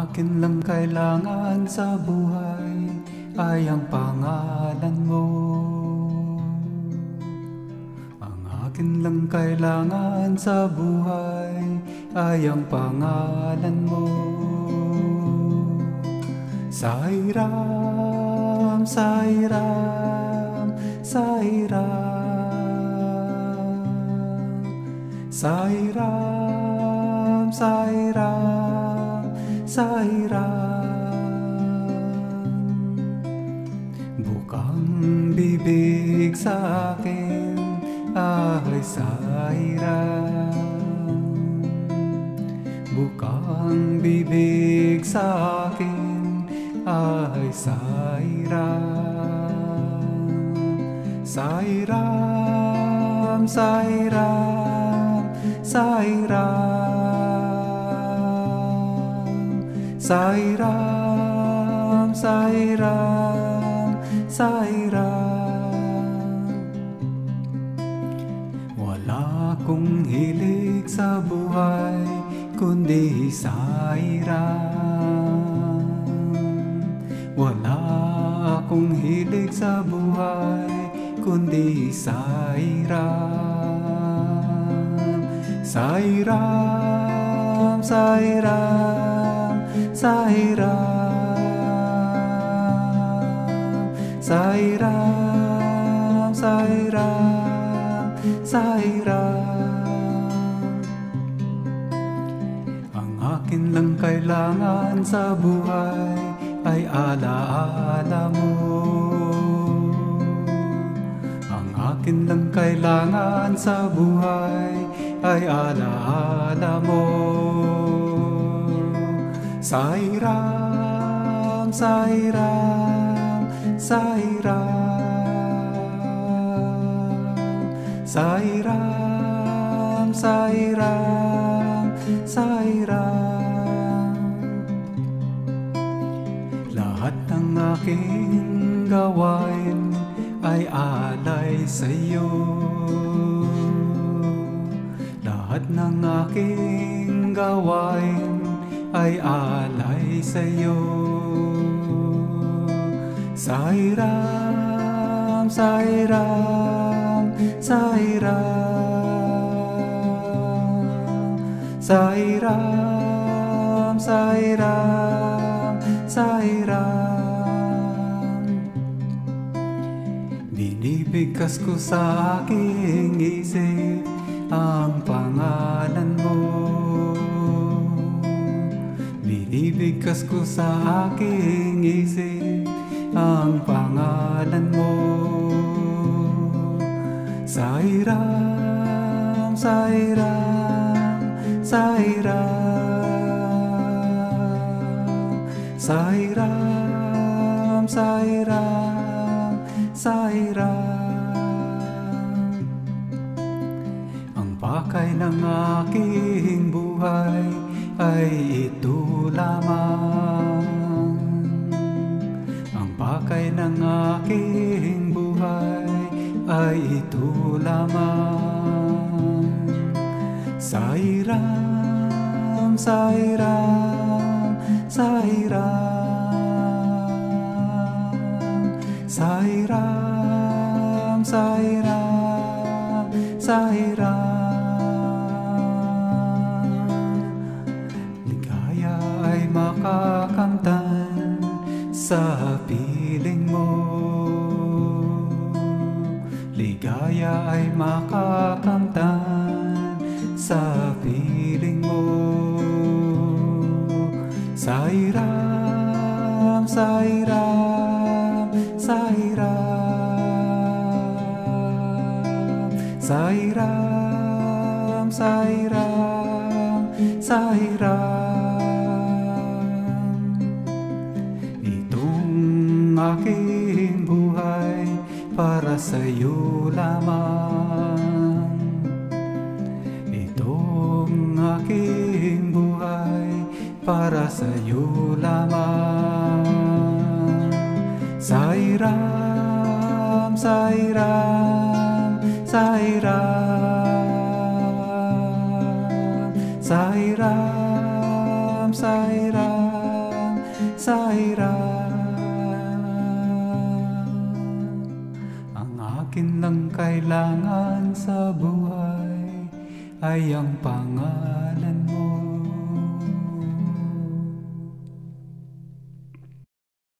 akin lang kailangan sa buhay ay ang pangalan mo. Ang akin lang kailangan sa buhay ay ang pangalan mo. Sairam, Sairam, Sairam, Sairam, Sairam, Sairam. Bukang bibig sa akin ay Sairam. Bukang bibig sa akin ay Sairam. Sairam, Sairam, Sairam, Sairam, Sairam, Sairam. Wala akong hilig sa buhay kundi Sairam. Wala akong hilig sa buhay kundi Sairam. Sairam, Sairam, Sairam, Sairam, Sairam, Sairam. Ang akin lang kailangan sa buhay ay alaala mo. Ang akin lang kailangan sa buhay ay alaala mo. Sairam, Sairam, Sairam, Sairam, Sairam, Sairam. Lahat ng aking gawain ay alay sa'yo. Lahat ng aking gawain ay alay sa'yo. Sairam, Sairam, Sairam, Sairam, Sairam, Sairam. Binibigkas ko sa aking isip ang pangalan mo. Binibigkas ko sa aking isip ang pangalan mo. Sairam, Sairam, Sairam, Sairam, Sairam, Sairam. Ang pakay ng aking buhay ay ito lamang. Ang pakay ng aking buhay ay ito lamang. Sairam, Sairam, Sairam, Sairam, Sairam, Sairam. Ligaya ay makakamtan sa piling mo. Ligaya ay makakamtan sa piling mo. Sairam, Sairam, Sairam, Sairam, Sairam, Sairam. Itong aking buhay para sa'yo lamang. Itong aking buhay para sa'yo lamang. Sairam, Sairam, Sairam, Sairam, Sairam, sa hirap. Ang akin lang kailangan sa buhay ay ang pangarap.